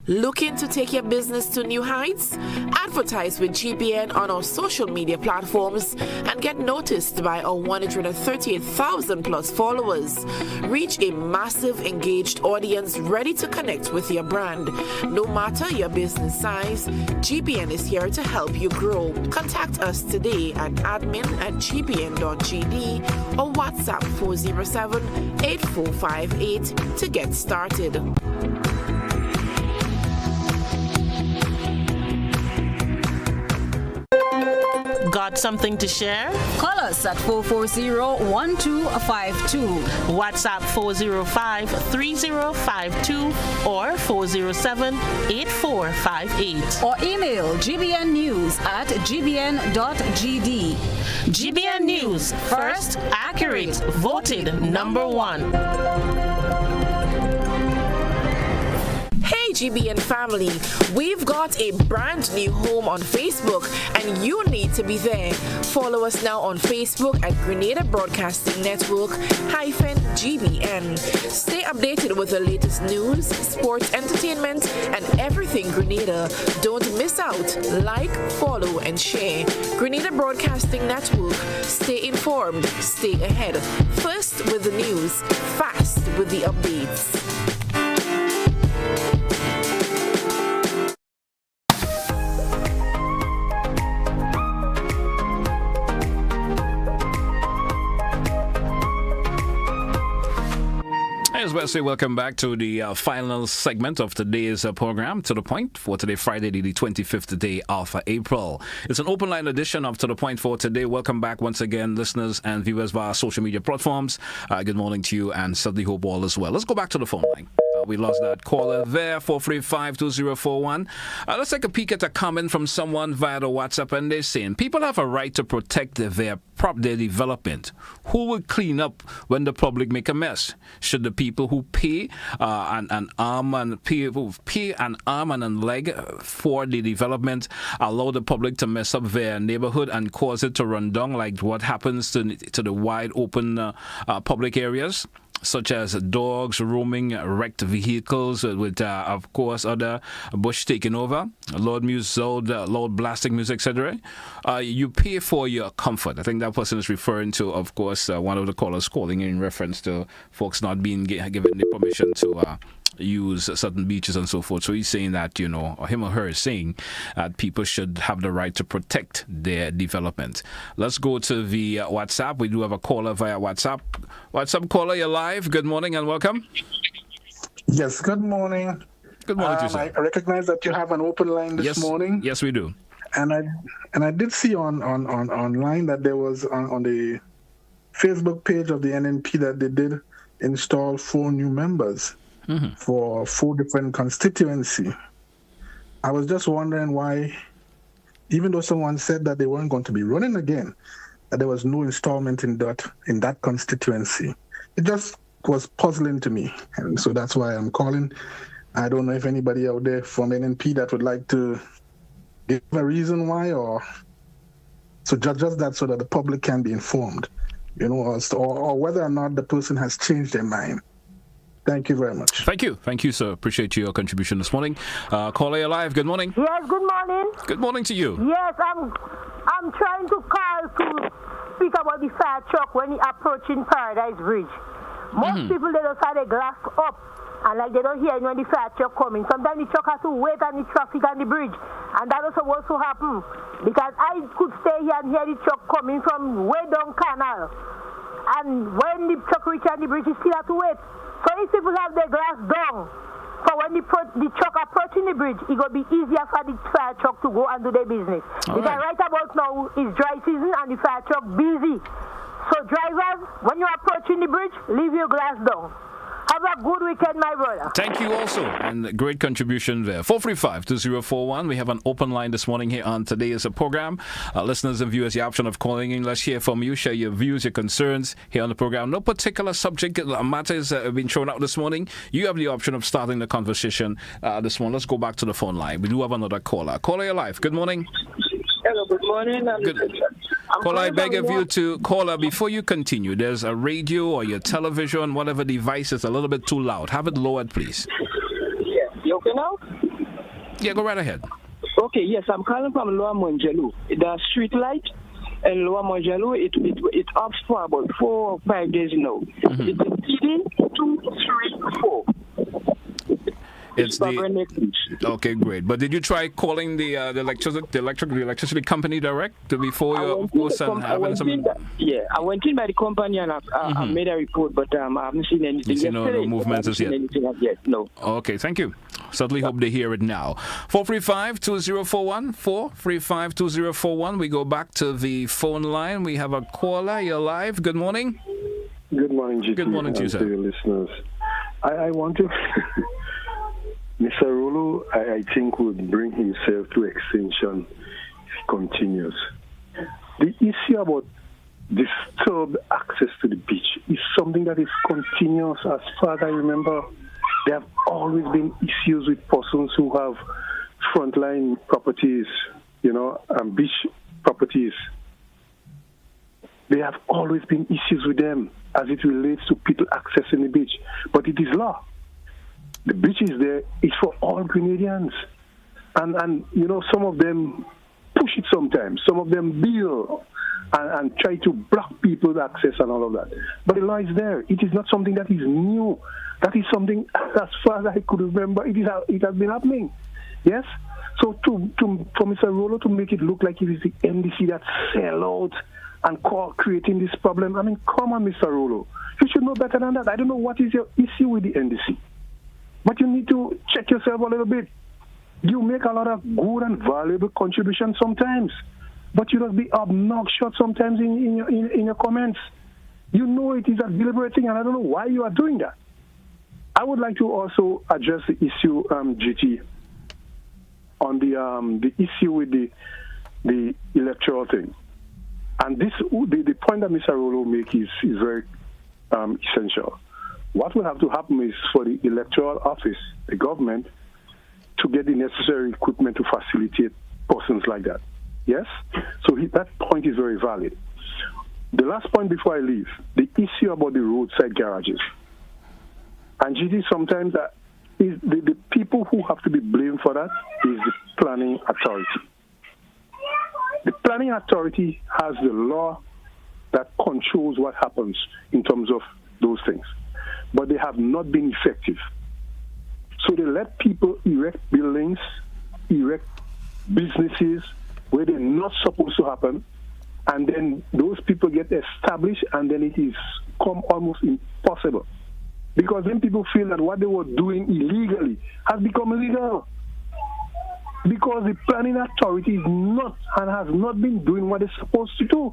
Looking to take your business to new heights? Advertise with GBN on our social media platforms and get noticed by our 138,000 plus followers. Reach a massive engaged audience ready to connect with your brand. No matter your business size, GBN is here to help you grow. Contact us today at admin@gbn.gd or WhatsApp 407-8458 to get started. Got something to share? Call us at 440-1252. WhatsApp 405-3052 or 407-8458. Or email gbnnews@gbn.gd. GBN News, first, accurate, voted #1. Hey GBN family, we've got a brand new home on Facebook and you need to be there. Follow us now on Facebook at Grenada Broadcasting Network -GBN. Stay updated with the latest news, sports, entertainment, and everything Grenada. Don't miss out. Like, follow, and share. Grenada Broadcasting Network. Stay informed, stay ahead. First with the news, fast with the updates. As well, say welcome back to the final segment of today's program, To The Point, for today, Friday, the 25th day of April. It's an open line edition of To The Point for today. Welcome back once again, listeners and viewers via social media platforms. Good morning to you and certainly hope all is well. Let's go back to the phone line. We lost that caller there, 435-2041. Let's take a peek at a comment from someone via the WhatsApp, and they're saying, people have a right to protect their development. Who will clean up when the public make a mess? Should the people who pay an arm and a leg for the development allow the public to mess up their neighborhood and cause it to run down like what happens to the wide open public areas? Such as dogs roaming wrecked vehicles with, of course, other bush taking over, loud blasting music, etc. You pay for your comfort. I think that person is referring to, of course, one of the callers calling in reference to folks not being given the permission to use certain beaches and so forth. So he's saying that, or him or her is saying that people should have the right to protect their development. Let's go to the WhatsApp. We do have a caller via WhatsApp. WhatsApp caller, you're live. Good morning and welcome. Yes, good morning. Good morning to you, sir. I recognize that you have an open line this morning. Yes, we do. And I did see online that there was on the Facebook page of the NNP that they did install 4 new members. For 4 different constituency. I was just wondering why, even though someone said that they weren't going to be running again, that there was no installment in that constituency. It just was puzzling to me, and so that's why I'm calling. I don't know if anybody out there from NNP that would like to give a reason why, or so just that, so that the public can be informed, or whether or not the person has changed their mind. Thank you very much. Thank you, sir. Appreciate your contribution this morning. Caller, you're live. Good morning. Yes, good morning. Good morning to you. Yes, I'm trying to call to speak about the fire truck when you're approaching Paradise Bridge. Most people, they don't have their glass up, and they don't hear when the fire truck coming. Sometimes the truck has to wait on the traffic on the bridge, and that also was to happen because I could stay here and hear the truck coming from way down canal, and when the truck reaches on the bridge, you still have to wait. So if people have their glass down, so when the truck approaching the bridge, it will be easier for the fire truck to go and do their business. Because right about now is dry season and the fire truck busy. So drivers, when you're approaching the bridge, leave your glass down. Have a good weekend, my brother. Thank you also, and great contribution there. 435-2041. We have an open line this morning here on today's program. Listeners and viewers, the option of calling in. Let's hear from you. Share your views, your concerns here on the program. No particular subject matters have been thrown out this morning. You have the option of starting the conversation this morning. Let's go back to the phone line. We do have another caller. Caller, you're live. Good morning. Hello, good morning. Caller, I beg of you to caller before you continue. There's a radio or your television, whatever device is a little bit too loud. Have it lowered, please. Yeah, you okay now? Yeah, go right ahead. Okay, yes, I'm calling from Lower Monjelu. The street light in Lower Monjelu, it off for about 4 or 5 days now. Mm-hmm. It's PD 234. It's okay, great. But did you try calling the electricity company direct before you, of course, and having some? I went in by the company and I made a report, but I haven't seen anything. You see no movements as yet. No. Okay, thank you. Certainly hope they hear it now. 435-2041. 435-2041. We go back to the phone line. We have a caller. You're live. Good morning. Good morning, GT. Good morning to you, sir. To your listeners. I want to. Mr. Rolo, I think, would bring himself to extinction if he continues. The issue about disturbed access to the beach is something that is continuous. As far as I remember, there have always been issues with persons who have frontline properties, beach properties. There have always been issues with them as it relates to people accessing the beach. But it is law. The beach is there. It's for all Grenadians. And some of them push it sometimes. Some of them build and try to block people's access and all of that. But the law is there. It is not something that is new. That is something, as far as I could remember, it has been happening. Yes? So for Mr. Rolo to make it look like it is the MDC that sell out and creating this problem, I mean, come on, Mr. Rolo. You should know better than that. I don't know what is your issue with the NDC. But you need to check yourself a little bit. You make a lot of good and valuable contributions sometimes, but you just be obnoxious sometimes in your comments. You know it is a deliberate thing, and I don't know why you are doing that. I would like to also address the issue, GT, on the issue with the electoral thing. And the point that Mr. Rolo makes is very essential. What will have to happen is for the electoral office, the government, to get the necessary equipment to facilitate persons like that. Yes? So that point is very valid. The last point before I leave, the issue about the roadside garages. And GT, sometimes is the people who have to be blamed for that is the planning authority. The planning authority has the law that controls what happens in terms of those things. But they have not been effective. So they let people erect buildings, erect businesses where they're not supposed to happen, and then those people get established, and then it is almost impossible. Because then people feel that what they were doing illegally has become legal. Because the planning authority is not and has not been doing what they're supposed to do.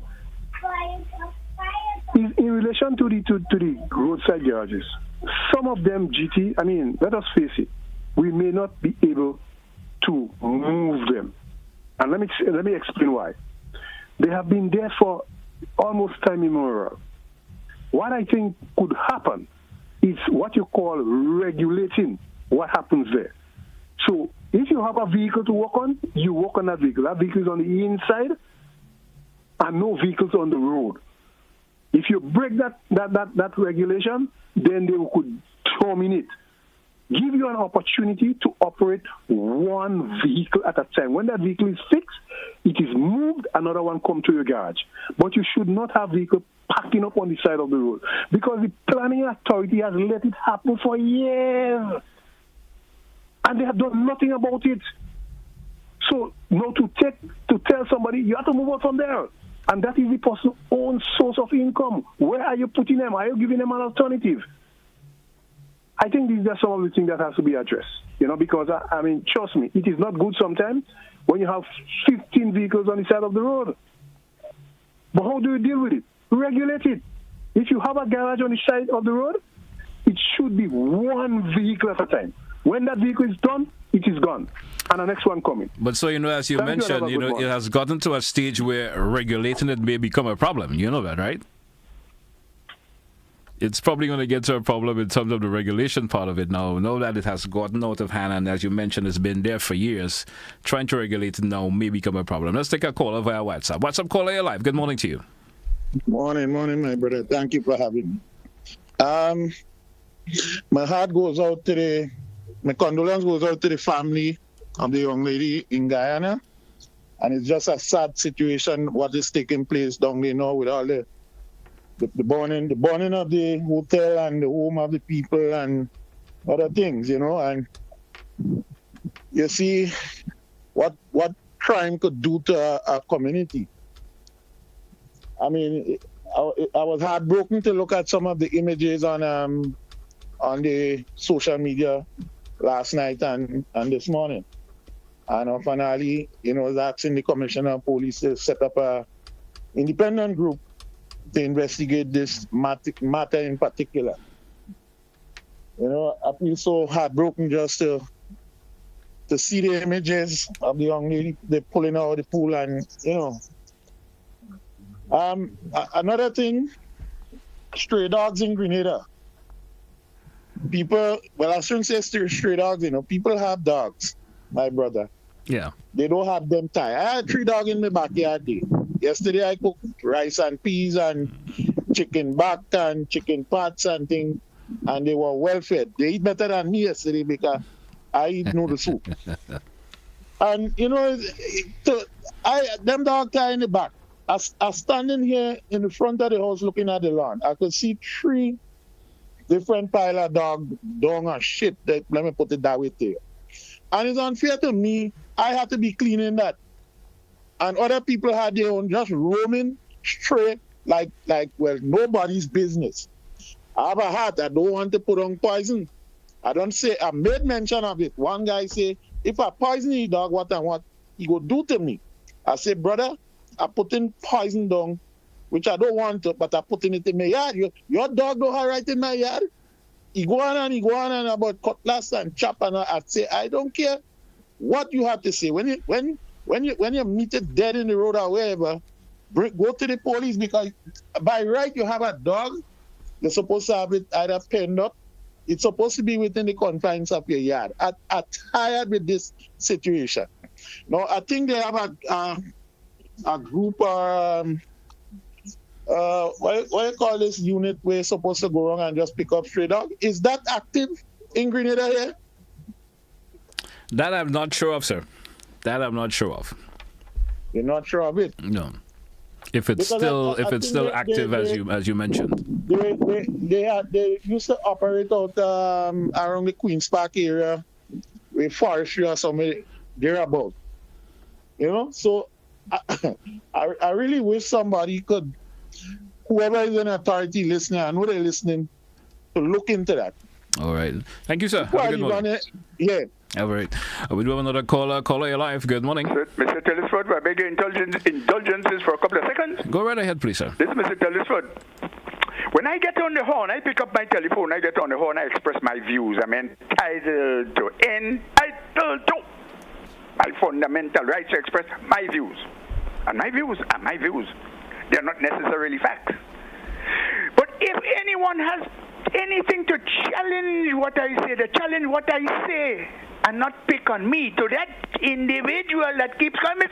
In relation to the roadside garages, some of them, GT, I mean, let us face it, we may not be able to move them. And let me explain why. They have been there for almost time immemorial. What I think could happen is what you call regulating what happens there. So if you have a vehicle to work on, you work on that vehicle. That vehicle is on the inside and no vehicles on the road. If you break that regulation, then they could terminate. Give you an opportunity to operate one vehicle at a time. When that vehicle is fixed, it is moved, another one comes to your garage. But you should not have vehicle parking up on the side of the road because the planning authority has let it happen for years. And they have done nothing about it. So now to tell somebody, you have to move out from there. And that is the person's own source of income. Where are you putting them? Are you giving them an alternative? I think these are some of the things that has to be addressed. Because, I mean, trust me, it is not good sometimes when you have 15 vehicles on the side of the road. But how do you deal with it? Regulate it. If you have a garage on the side of the road, it should be one vehicle at a time. When that vehicle is done, it is gone. And the next one coming. But so, as you mentioned, it has gotten to a stage where regulating it may become a problem. You know that, right? It's probably going to get to a problem in terms of the regulation part of it now. Know that it has gotten out of hand, and as you mentioned, it's been there for years. Trying to regulate it now may become a problem. Let's take a caller via WhatsApp. WhatsApp caller, you're live. Good morning to you. Morning, my brother. Thank you for having me. My heart goes out to my condolence goes out to the family of the young lady in Guyana. And it's just a sad situation what is taking place down there now with all the burning of the hotel and the home of the people and other things, and you see what crime could do to a community. I mean, I was heartbroken to look at some of the images on the social media last night and this morning. And finally, was asking the commissioner of police to set up a independent group to investigate this matter in particular. I feel so heartbroken just to see the images of the young lady they pulling out of the pool and another thing, stray dogs in Grenada. People, well, I shouldn't say stray dogs, people have dogs, my brother. Yeah. They don't have them tied. I had 3 dogs in my backyard day. Yesterday I cooked rice and peas and chicken back and chicken pots and things, and they were well fed. They eat better than me yesterday because I eat noodle soup. And them dogs are in the back. I standing here in the front of the house looking at the lawn. I could see 3 different pile of dog dung and shit. Let me put it that way there. And it's unfair to me. I have to be cleaning that. And other people had their own just roaming straight like nobody's business. I have a hat. I don't want to put on poison. I made mention of it. One guy say, if I poison the dog, what he go do to me? I say, brother, I put in poison down, which I don't want to, but I put in it in my yard. Your dog don't have right in my yard. He go on and about cutlass and chop, and I say, I don't care what you have to say. When you meet it dead in the road or wherever, go to the police, because by right you have a dog. You're supposed to have it either penned up. It's supposed to be within the confines of your yard. I'm tired with this situation. Now, I think they have a group, what do you call this unit where you're supposed to go around and just pick up stray dog? Is that active in Grenada here? That I'm not sure of, sir. That I'm not sure of. You're not sure of it? No. If it's still active as you mentioned. They used to operate out around the Queen's Park area with forestry or somewhere thereabout. So I really wish somebody could, whoever is in authority listening, I know they're listening, to look into that. All right. Thank you, sir. Have a good morning. Yeah. All right. We do have another caller. Caller, you're live. Good morning. Mr. Telesford, I beg your indulgences for a couple of seconds. Go right ahead, please, sir. This is Mr. Telesford. When I get on the horn, I pick up my telephone, I get on the horn, I express my views. I'm entitled to my fundamental right to express my views. And my views are my views. They're not necessarily facts. But if anyone has anything to challenge what I say, to challenge what I say, and not pick on me, to that individual that keeps coming,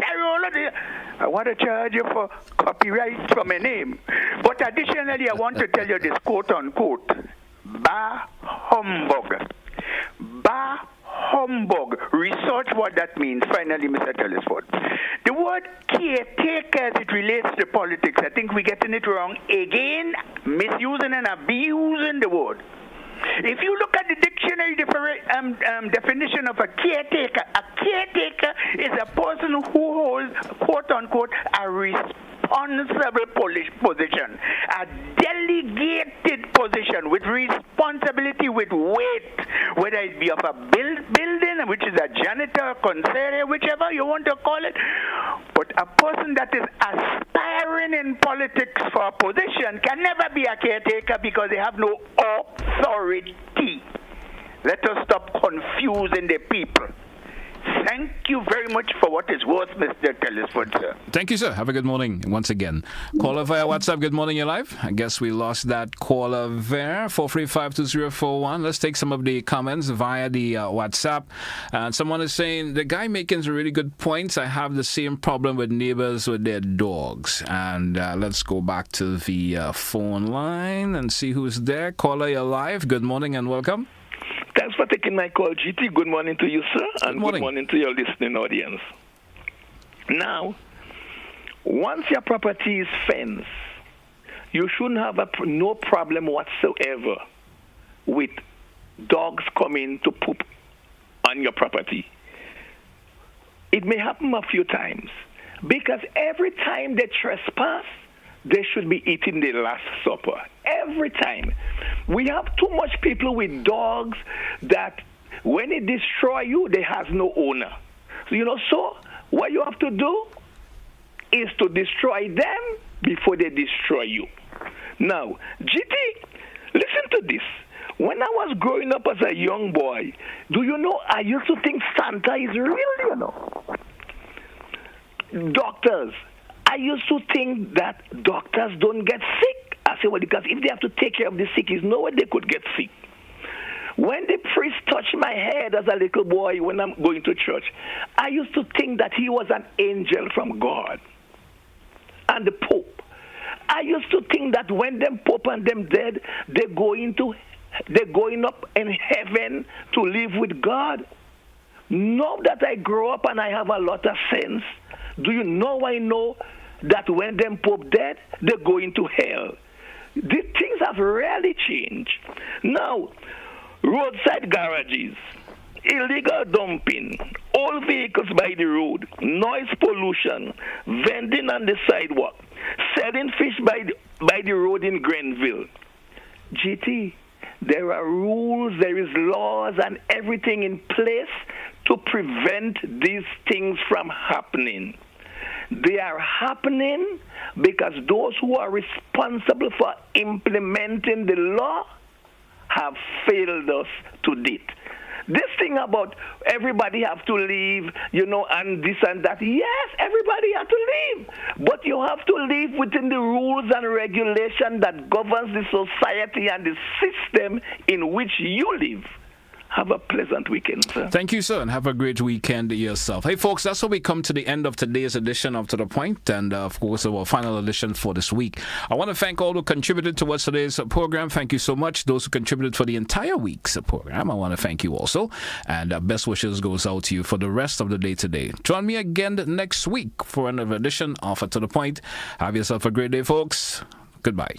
I want to charge you for copyright for my name. But additionally, I want to tell you this, quote unquote, bah humbug. Bah humbug. Research what that means. Finally, Mr. Telesford. The word caretaker as it relates to politics, I think we're getting it wrong again, misusing and abusing the word. If you look at the dictionary definition of a caretaker is a person who holds, quote unquote, a responsible position, a delegated position with responsibility, with weight, whether it be of a building, which is a janitor, conserje, whichever you want to call it. But a person that is aspiring in politics for a position can never be a caretaker because they have no authority. Let us stop confusing the people. Thank you very much for what is worth, Mr. Telesford, sir. Thank you, sir. Have a good morning once again. Caller via WhatsApp. Good morning, you're live. I guess we lost that caller there. 435-2041. Let's take some of the comments via the WhatsApp. And someone is saying, the guy making some really good points. I have the same problem with neighbors with their dogs. And let's go back to the phone line and see who's there. Caller, you're live. Good morning and welcome. Thanks for taking my call, GT. Good morning to you, sir, and good morning to your listening audience. Now, once your property is fenced, you shouldn't have no problem whatsoever with dogs coming to poop on your property. It may happen a few times, because every time they trespass, they should be eating the Last Supper. Every time. We have too much people with dogs that when it destroy you, they has no owner. So what you have to do is to destroy them before they destroy you. Now, GT, listen to this. When I was growing up as a young boy, do you know, I used to think Santa is real, Doctors, I used to think that doctors don't get sick. I said, well, because if they have to take care of the sick, there's no way they could get sick. When the priest touched my head as a little boy when I'm going to church, I used to think that he was an angel from God. And the Pope, I used to think that when them Pope and them dead, they're going up in heaven to live with God. Now that I grow up and I have a lot of sense, do you know I know that when them Pope dead, they're going to hell? These things have really changed. Now, roadside garages, illegal dumping, old vehicles by the road, noise pollution, vending on the sidewalk, selling fish by the road in Grenville. GT, there are rules, there is laws and everything in place to prevent these things from happening. They are happening because those who are responsible for implementing the law have failed us to date. This thing about everybody have to leave, and this and that. Yes, everybody have to leave. But you have to live within the rules and regulation that governs the society and the system in which you live. Have a pleasant weekend, sir. Thank you, sir, and have a great weekend yourself. Hey, folks, that's how we come to the end of today's edition of To The Point, and, of course, our final edition for this week. I want to thank all who contributed towards today's program. Thank you so much. Those who contributed for the entire week's program, I want to thank you also. And best wishes goes out to you for the rest of the day today. Join me again next week for another edition of To The Point. Have yourself a great day, folks. Goodbye.